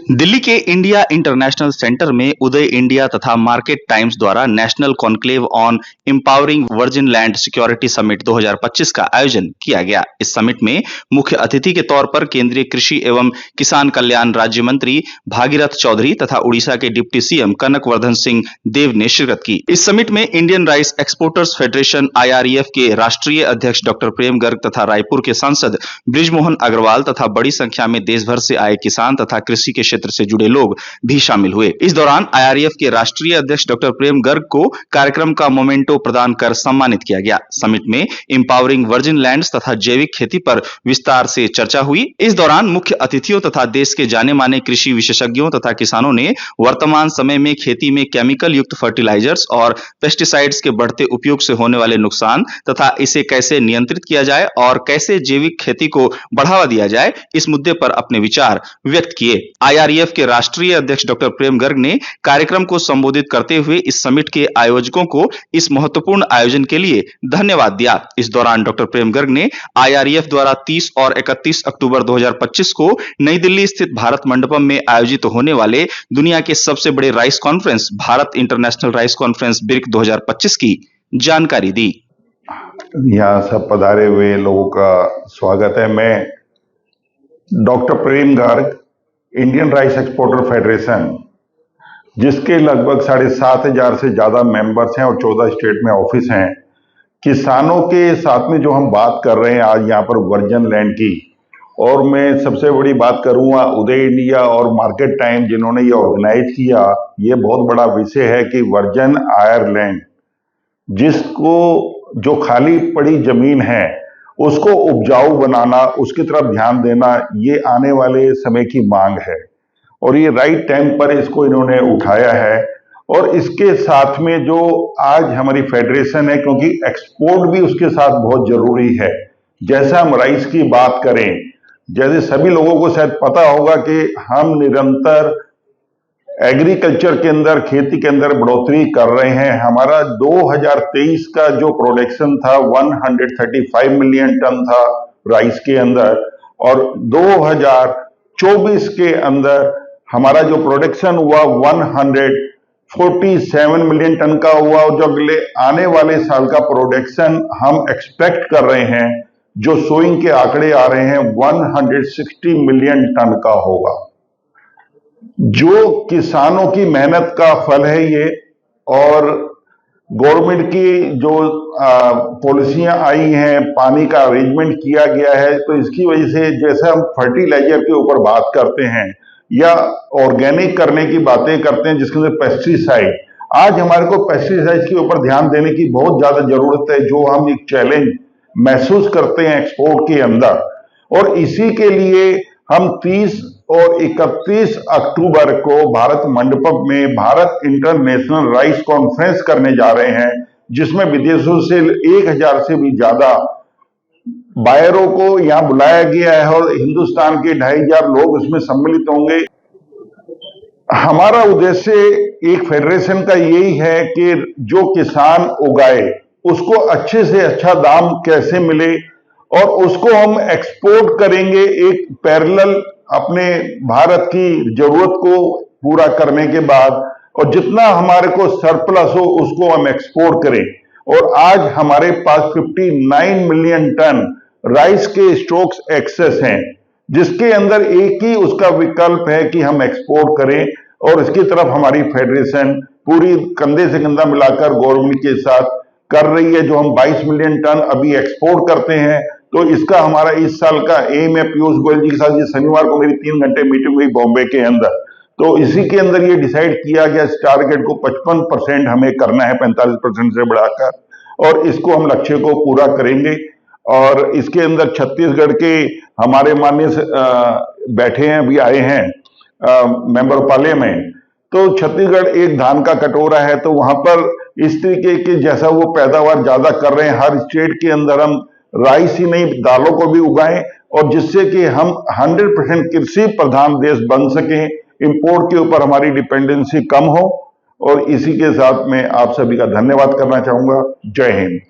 दिल्ली के India international centre में उदय India तथा मार्केट टाइम्स द्वारा national conclave on empowering virgin land security summit 2025 का आयोजन किया गया। इस समिट में मुख्य अतिथि के तौर पर केंद्रीय कृषि एवं किसान कल्याण राज्य मंत्री भागीरथ चौधरी तथा उड़ीसा के डिप्टी सीएम कनक वर्धन सिंह देव ने शिरकत की। इस समिट में Indian rice exporters federation IREF के राष्ट्रीय अध्यक्ष डॉक्टर प्रेम गर्ग तथा रायपुर के सांसद बृजमोहन अग्रवाल तथा बड़ी संख्या में देश भर से आए किसान तथा कृषि के क्षेत्र से जुड़े लोग भी शामिल हुए। इस दौरान IREF के राष्ट्रीय अध्यक्ष डॉक्टर प्रेम गर्ग को कार्यक्रम का मोमेंटो प्रदान कर सम्मानित किया गया। समिट में एम्पावरिंग वर्जिन लैंड्स तथा जैविक खेती पर विस्तार से चर्चा हुई। इस दौरान मुख्य अतिथियों तथा देश के जाने माने कृषि विशेषज्ञों तथा किसानों ने वर्तमान समय में खेती में केमिकल युक्त फर्टिलाइजर्स और पेस्टिसाइड्स के बढ़ते उपयोग से होने वाले नुकसान तथा इसे कैसे नियंत्रित किया जाए और कैसे जैविक खेती को बढ़ावा दिया जाए, इस मुद्दे पर अपने विचार व्यक्त किए। IREF के राष्ट्रीय अध्यक्ष डॉक्टर प्रेम गर्ग ने कार्यक्रम को संबोधित करते हुए इस समिट के आयोजकों को इस महत्वपूर्ण आयोजन के लिए धन्यवाद दिया। इस दौरान डॉक्टर प्रेम गर्ग ने IREF द्वारा 30 और 31 अक्टूबर 2025 को नई दिल्ली स्थित भारत मंडपम में आयोजित होने वाले दुनिया के सबसे बड़े rice conference Bharat international rice conference BRIC 2025 की जानकारी दी। यहाँ सब पधारे हुए लोगों का स्वागत है। मैं doctor Prem Garg, Indian rice exporter federation, जिसके लगभग 7,500 से ज्यादा मेंबर्स हैं और 14 स्टेट में ऑफिस हैं, किसानों के साथ में जो हम बात कर रहे हैं आज यहाँ पर वर्जिन लैंड की, और मैं सबसे बड़ी बात करूंगा उदय इंडिया और मार्केट टाइम जिन्होंने ये ऑर्गेनाइज किया। ये बहुत बड़ा विषय है कि वर्जिन आयरलैंड, जिसको जो खाली पड़ी जमीन है उसको उपजाऊ बनाना, उसकी तरफ ध्यान देना, ये आने वाले समय की मांग है और ये राइट टाइम पर इसको इन्होंने उठाया है। और इसके साथ में जो आज हमारी फेडरेशन है, क्योंकि एक्सपोर्ट भी उसके साथ बहुत जरूरी है। जैसा हम राइस की बात करें, जैसे सभी लोगों को शायद पता होगा कि हम निरंतर एग्रीकल्चर के अंदर, खेती के अंदर बढ़ोतरी कर रहे हैं। हमारा 2023 का जो प्रोडक्शन था 135 मिलियन टन था राइस के अंदर, और 2024 के अंदर हमारा जो प्रोडक्शन हुआ 147 मिलियन टन का हुआ। और जो अगले आने वाले साल का प्रोडक्शन हम एक्सपेक्ट कर रहे हैं, जो सोइंग के आंकड़े आ रहे हैं, 160 मिलियन टन का होगा। जो किसानों की मेहनत का फल है ये, और गवर्नमेंट की जो पॉलिसियां आई हैं, पानी का अरेंजमेंट किया गया है, तो इसकी वजह से जैसे हम फर्टिलाइजर के ऊपर बात करते हैं या ऑर्गेनिक करने की बातें करते हैं जिसके अंदर पेस्टिसाइड, आज हमारे को पेस्टिसाइड के ऊपर ध्यान देने की बहुत ज्यादा जरूरत है, जो हम एक चैलेंज महसूस करते हैं एक्सपोर्ट के अंदर। और इसी के लिए हम 30 और 31 अक्टूबर को भारत मंडपम में भारत इंटरनेशनल राइस कॉन्फ्रेंस करने जा रहे हैं, जिसमें विदेशों से 1000 से भी ज्यादा बायरों को यहां बुलाया गया है और हिंदुस्तान के 2500 लोग उसमें सम्मिलित होंगे। हमारा उद्देश्य एक फेडरेशन का यही है कि जो किसान उगाए उसको अच्छे से अच्छा दाम कैसे मिले, और उसको हम एक्सपोर्ट करेंगे एक पैरेलल अपने भारत की जरूरत को पूरा करने के बाद, और जितना हमारे को सरप्लस हो उसको हम एक्सपोर्ट करें। और आज हमारे पास 59 मिलियन टन राइस के स्टॉक्स एक्सेस हैं, जिसके अंदर एक ही उसका विकल्प है कि हम एक्सपोर्ट करें, और इसकी तरफ हमारी फेडरेशन पूरी कंधे से कंधा मिलाकर गवर्नमेंट के साथ कर रही है। जो हम 22 मिलियन टन अभी एक्सपोर्ट करते हैं, तो इसका हमारा इस साल का एम है। पीयूष गोयल जी के साथ ये शनिवार को मेरी 3 घंटे मीटिंग हुई बॉम्बे के अंदर, तो इसी के अंदर ये डिसाइड किया गया इस टारगेट को 55% हमें करना है, 45% से बढ़ाकर, और इसको हम लक्ष्य को पूरा करेंगे। और इसके अंदर छत्तीसगढ़ के हमारे माननीय बैठे हैं, अभी आए हैं मेंबर ऑफ पार्लियामेंट, तो छत्तीसगढ़ एक धान का कटोरा है, तो वहां पर इस तरीके के जैसा वो पैदावार ज्यादा कर रहे हैं, हर स्टेट के अंदर हम राइस ही नहीं दालों को भी उगाएं, और जिससे कि हम 100% कृषि प्रधान देश बन सकें, इंपोर्ट के ऊपर हमारी डिपेंडेंसी कम हो। और इसी के साथ मैं आप सभी का धन्यवाद करना चाहूंगा। जय हिंद।